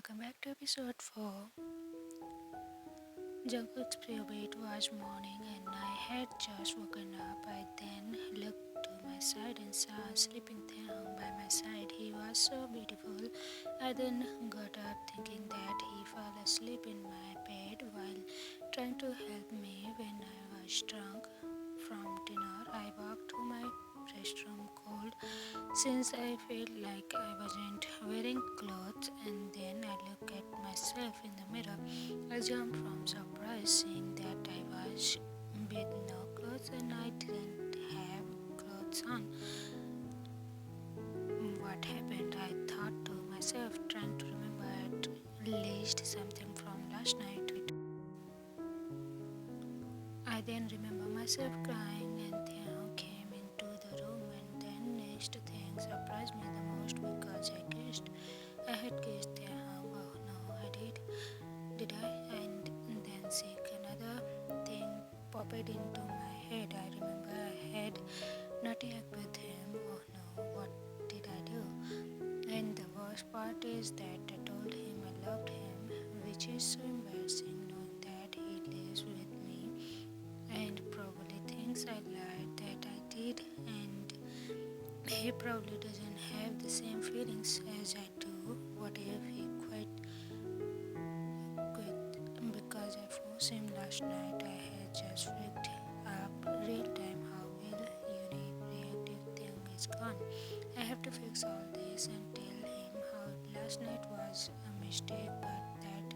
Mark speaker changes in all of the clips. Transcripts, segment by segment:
Speaker 1: welcome back to episode 4. Jungkook's pre-beat was morning and I had just woken up. I then looked to my side and saw a sleeping Taehoon by my side. He was so beautiful. I then got up thinking that he fell asleep in my bed while trying to help me when I was drunk from dinner. I walked to my restroom cold since I felt like I wasn't wearing clothes, and then I looked at myself in the mirror. I jumped from surprise seeing that I was with no clothes and I didn't have clothes on. What happened? I thought to myself, trying to remember at least something from last night. I then remember myself crying and Theo came into the room, and then next thing surprised me the most because I had kissed Theo. Oh no, I did. Did I? And then sick. Another thing popped into my head. I remember I had not yet with him. Oh no, what did I do? And the worst part is that I told him I loved him, which is so embarrassing knowing that he lives with me and probably thinks I lied that I did, and he probably doesn't have the same feelings as I do. What if he quit because I forced him last night? I had just freaked up real time how will unique reactive thing is gone. I have to fix all this and tell him how last night was a mistake, but that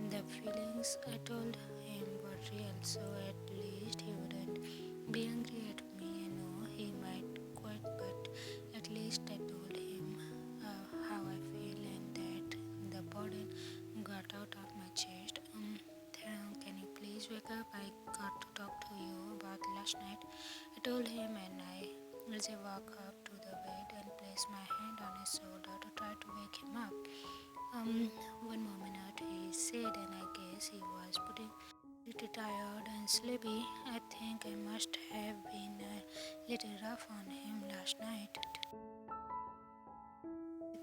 Speaker 1: the feelings I told him were real, so at least he wouldn't be angry at me. I know he might quit, but at least I told him how I feel and that the burden got out of my chest. Can you please wake up? I got to talk to you about last night. I told him, and as I walked up to the bed and placed my hand on his shoulder to try to wake him up. One more minute, he said, and I guess he was putting little tired and sleepy. I think I must have been a little rough on him last night.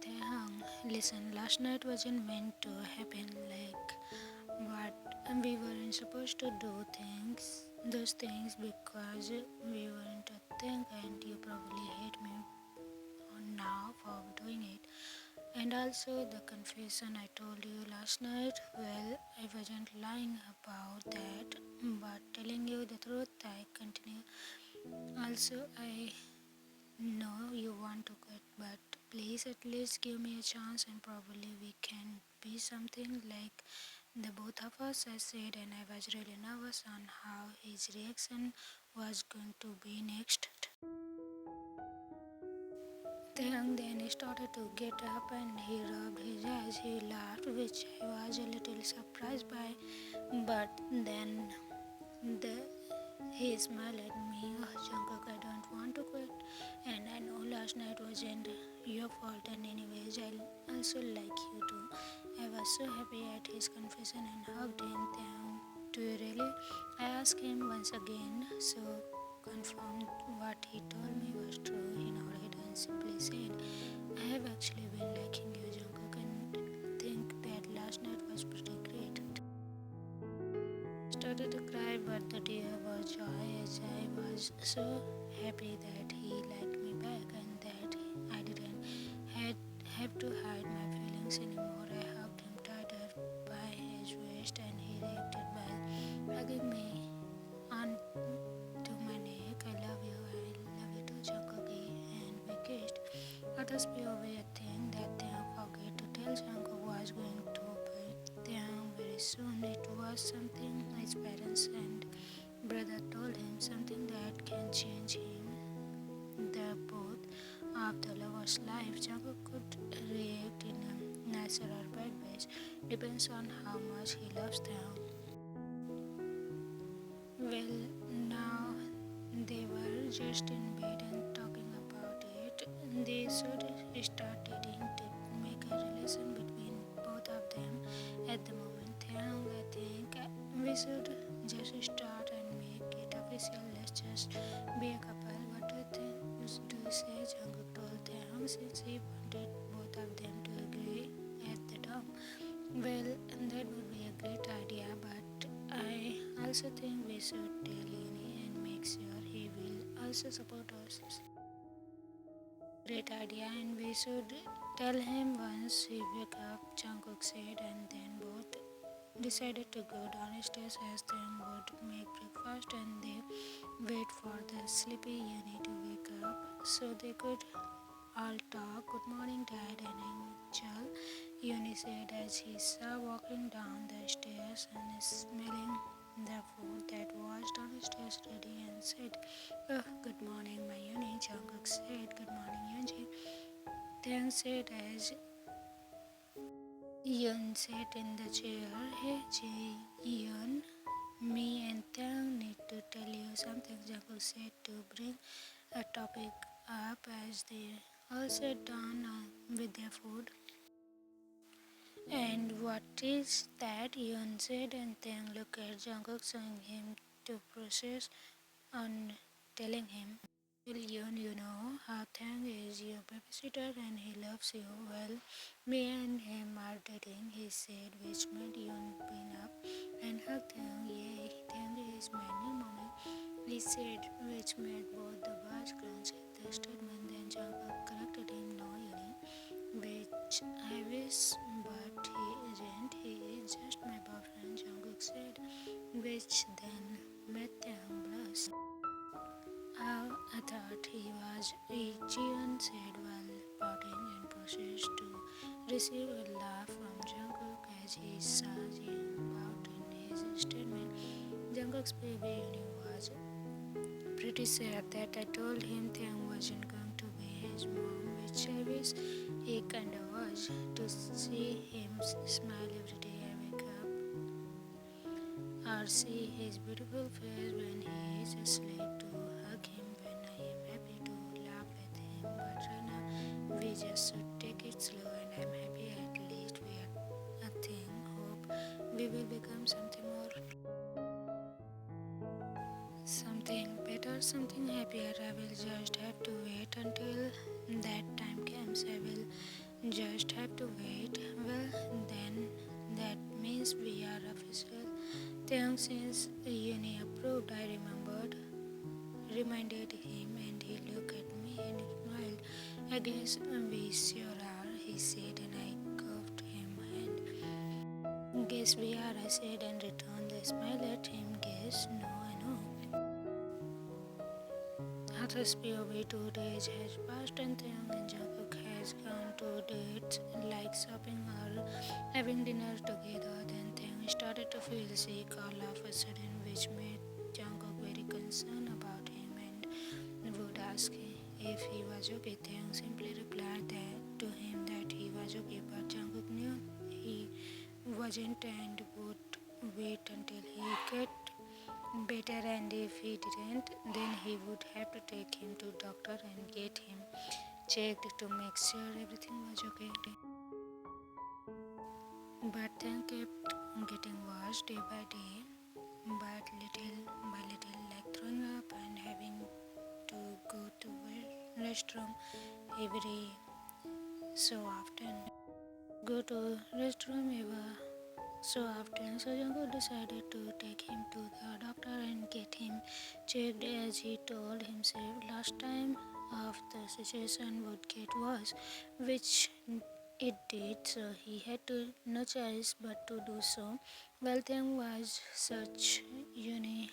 Speaker 1: Tehang, listen, last night wasn't meant to happen but we weren't supposed to do those things because we weren't a thing, and you probably hate me now for doing it. And also the confession I told you last night, well, I wasn't lying about that, but telling you the truth, I continue. Also, I know you want to quit, but please at least give me a chance and probably we can be something like the both of us, I said, and I was really nervous on how his reaction was going to be next. Then he started to get up and he rubbed his eyes. He laughed, which I was a little surprised by. But then the, he smiled at me. Oh, Jungkook, I don't want to quit. And I know last night wasn't your fault. And anyways, I also like you too. I was so happy at his confession and hugged him. Do you really? I asked him once again. So confirmed what he told me was true. He nodded and simply said, I have actually been liking you, Jungkook, and think that last night was pretty great. I started to cry, but the tear was joy as I was so happy that he liked me back and that I didn't have to hide my feelings anymore. I hugged him tighter by his waist and he reacted by hugging me on to my neck. I love you too, Jungkook, and we kissed. Others POV, I think that they forget to tell Jungkook was going to be there very soon. It was something his parents and brother told him, something that can change him. The both of the lover's life. Jungkook could react in a nicer or bad ways, depends on how much he loves them. Well, now they were just in bed and talking about it. They should start dating to make a relation between both of them at the moment. I think we should just start and make it official. Let's just be a couple. What do you think? Do you say? Jungkook told Taehyung since he wanted both of them to agree at the time. Well, that would be a great idea, but I also think we should tell Uni and make sure he will also support us. Great idea, and we should tell him once he wake up, Jungkook said, and then both decided to go downstairs as they would make breakfast and they wait for the sleepy Uni to wake up so they could all talk. Good morning, Dad and Angel, Uni said as he saw walking down the stairs and smelling the food that was downstairs ready and said, "Oh, good morning, my Uni," Jungkook said. "Good morning, Yunji," Tang said as Yun sat in the chair. "Hey, Yun, me and Tang need to tell you something," Jungkook said to bring a topic up as they all sat down with their food. "And what is that?" Yun said, and Tang looked at Jungkook, showing him to process on telling him. "Well, Yun, you know how Tang is your babysitter and he loves you. Well, me and him are dating," he said, which made Yun pin up and hug Tang. "Yay, Tang is my new mommy," he said, which made both the boys crunch at the statement. Then Jungkook corrected him, "No, Yuni," which I wish, but he isn't. "He is just my boyfriend," Jungkook said, which then made Tang blush. "Oh, I thought he was," Jian said while pouting and proceeded to receive a laugh from Jungkook as he saw Jian pout in his statement. Jungkook's baby Yuni was pretty sad that I told him Tang wasn't going to be his mom, which I wish he kinda was. To see him smile every day I wake up, or see his beautiful face when he is asleep, to hug him when I am happy, to laugh with him. But right now, we just should take it slow, and I'm happy at least we are a thing. Hope we will become something more, something better, something happier. I will just have to wait until that time comes. I will just have to wait. Well, then that means we are official." Taeyong, since Uni approved, I reminded him, and he looked at me and smiled. "I guess we sure are," he said, and I gave him a hand. "Guess we are," I said, and returned the smile at him. "Guess? No, I know." Arthur's POV 2 days has passed, and Taeyong and Jungkook has gone to dates like shopping or having dinner together. Then Taeyong started to feel sick all of a sudden, which made Jungkook very concerned about him and would ask if he was okay. Taeyong simply replied to him that he was okay, but Jungkook knew he wasn't and would wait until he got better, and if he didn't, then he would have to take him to doctor and get him checked to make sure everything was okay. But things kept getting worse day by day, but little by little, like throwing up and having to go to a restroom every so often. Go to restroom ever so often, so Jungkook decided to take him to the doctor and get him checked, as he told himself last time of the situation would get worse, which it did, so he had no choice but to do so. Well, thing was such, Uni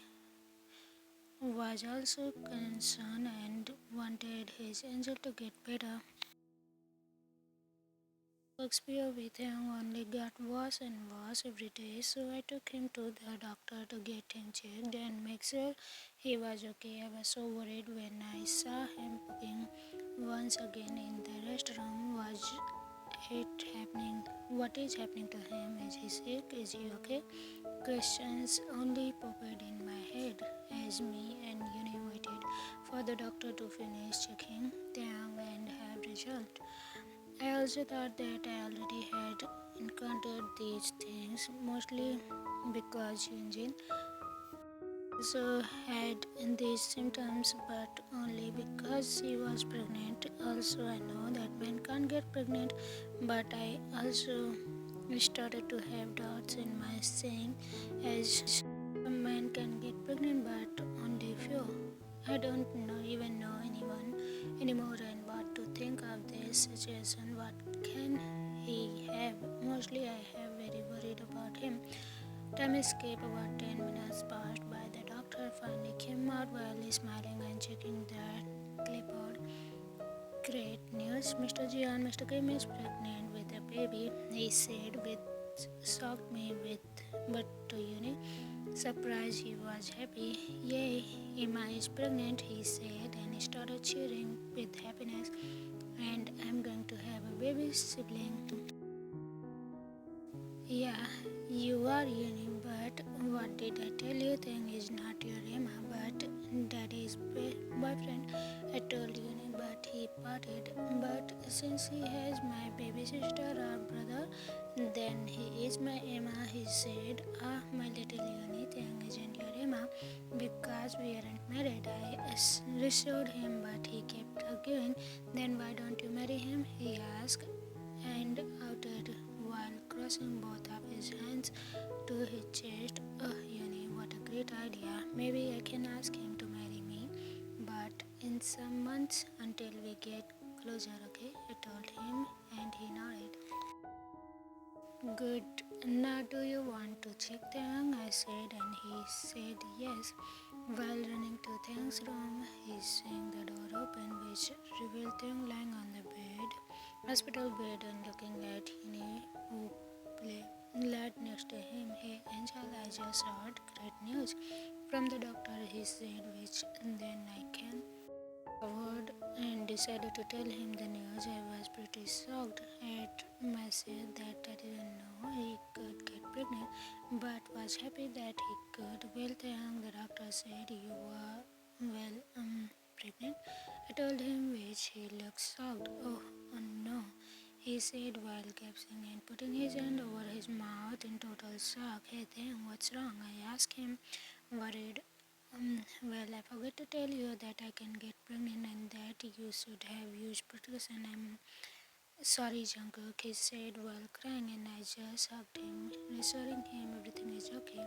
Speaker 1: was also concerned and wanted his angel to get better. Shakespeare with him only got worse and worse every day, so I took him to the doctor to get him checked and make sure he was okay. I was so worried when I saw him poking once again in the restroom. What is happening to him? Is he sick? Is he okay? Questions only popped in my head as me and Uni waited for the doctor to finish checking them and have result. I also thought that I already had encountered these things, mostly because Yunjin also had these symptoms, but only because she was pregnant. Also, I know that men can't get pregnant, but I also started to have doubts in my saying, as some men can get pregnant but only few. I don't even know anyone anymore and what to think of this situation. What can he have? Mostly I have very worried about him. Time escaped. About 10 minutes passed by. The doctor finally came out while smiling and checking the clipboard. Great news, Mr. Jian. Mr. Kim is pregnant with a baby, he said, which shocked me but to surprise he was happy. Yay, Emma is pregnant, he said, and started cheering with happiness. And I'm going to have a baby sibling. Yeah, you are unique, but what did I tell you? Thing is not your Emma, but daddy's boyfriend. I told you, but he parted. But since he has my baby sister or brother, then he is my Emma, he said. Ah, my little Uni thing isn't your Emma because we aren't married. I reassured him, but he kept arguing. Then why don't you marry him? He asked and outed while crossing both of his hands to his chest. Oh, Uni, what a great idea. Maybe I can ask him to marry me, but in some months until we get closer, okay? I told him and he nodded. Good. Now, do you want to check the young? I said, and he said yes. While running to Thang's room, he seeing the door open, which revealed Thang lying on the hospital bed, and looking at Hine, who laid next to him. Hey, Angel, I just heard great news from the doctor, he said, which then I can covered and decided to tell him the news. I was pretty shocked at myself that I didn't know he could get pregnant, but was happy that he could. Well, the doctor said you were pregnant. I told him, which he looked shocked. Oh no, he said while gasping and putting his hand over his mouth in total shock. Hey, Thang, what's wrong? I asked him, worried. Well, I forgot to tell you that I can get pregnant and that you should have used protection. I'm sorry, Jungkook, he said while crying, and I just hugged him, reassuring him everything is okay.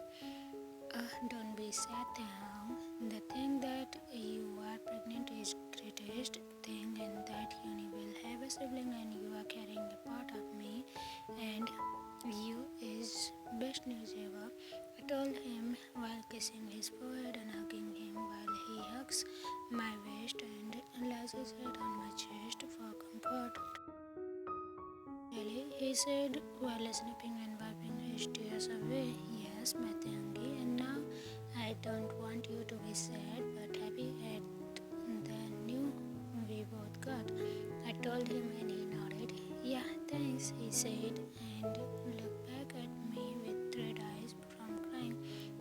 Speaker 1: Don't be sad, Thang. The thing that you are pregnant is greatest thing, and that you will have a sibling, and you are carrying a part of me, and you is best news ever. I told him while kissing his forehead and hugging him while he hugs my waist and lays his head on my chest for comfort. Really, he said while snapping and wiping his tears away. Yes, my Tangi, and now I don't want you to be sad but happy at the new we both got. I told him and he nodded. Yeah, thanks, he said, and looked back at me with red eyes from crying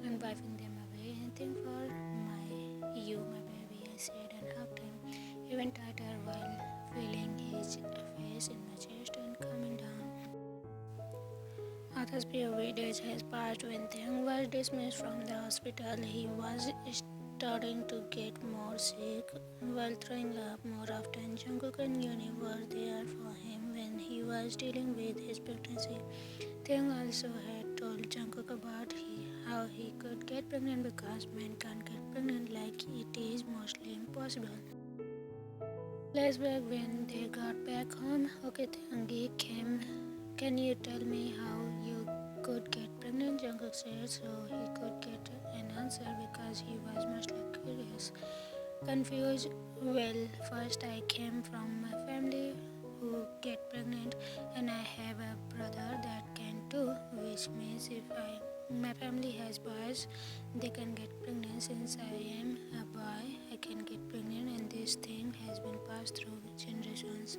Speaker 1: and wiping them away. Anything for my baby, I said and hugged him even tighter while feeling his face in my chest and calming down. Arthur's POV days has passed. When Thang was dismissed from the hospital, he was starting to get more sick while throwing up more often. Jungkook and Yuni were there for him when he was dealing with his pregnancy. Thang also had told Jungkook about how he could get pregnant because men can't get pregnant, like it is mostly impossible. Flashback when they got back home. Okay, Thangi came. Can you tell me how you could get pregnant? Jungkook said so he could get an answer because he was mostly curious. Confused. Well, first I came from a family who get pregnant, and I have a brother that can too, which means if my family has boys, they can get pregnant. Since I am a boy, I can get pregnant, and this thing has been passed through generations.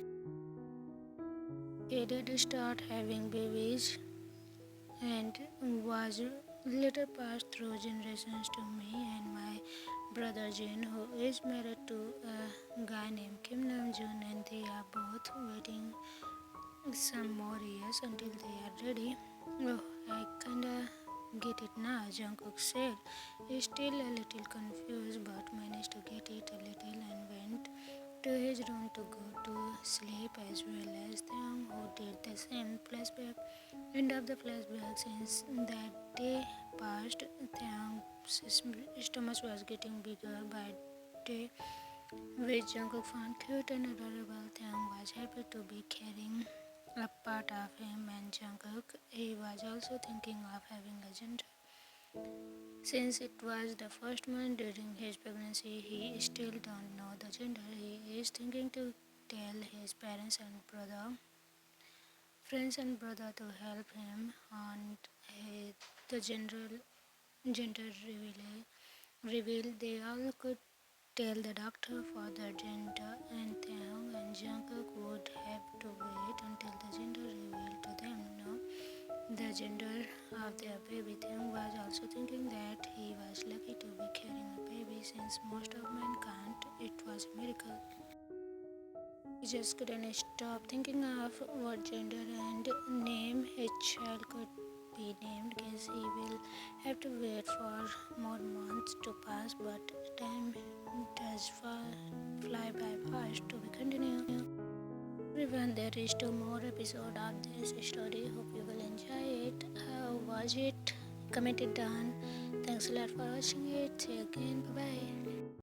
Speaker 1: He did start having babies and was later passed through generations to me and my brother Jin, who is married to a guy named Kim Namjoon, and they are both waiting some more years until they are ready. Oh, I kinda get it now, Jungkook said. He's still a little confused but managed to get it a little and went to his room to go to sleep as well as Thang, who did the same. Flashback. End of the flashback. Since that day passed, Taekook's stomach was getting bigger by day, which Jungkook found cute and adorable. Taekook was happy to be carrying a part of him and Jungkook. He was also thinking of having a gender. Since it was the first month during his pregnancy, he still don't know the gender. He is thinking to tell his parents and friends and brother to help him on the gender reveal. They all could tell the doctor for the gender, and Taehyung and Jungkook would have to wait until the gender revealed to them know the gender of their baby. Taehyung was also thinking that he was lucky to be carrying a baby since most of men can't. It was a miracle. He just couldn't stop thinking of what gender and name his child could be named. Guess he will have to wait for more months to pass, but time does fly by fast. To be continued. Everyone, there is two more episode of this story. Hope you will enjoy it. How was it? Comment it down. Thanks a lot for watching it. See you again. Bye bye.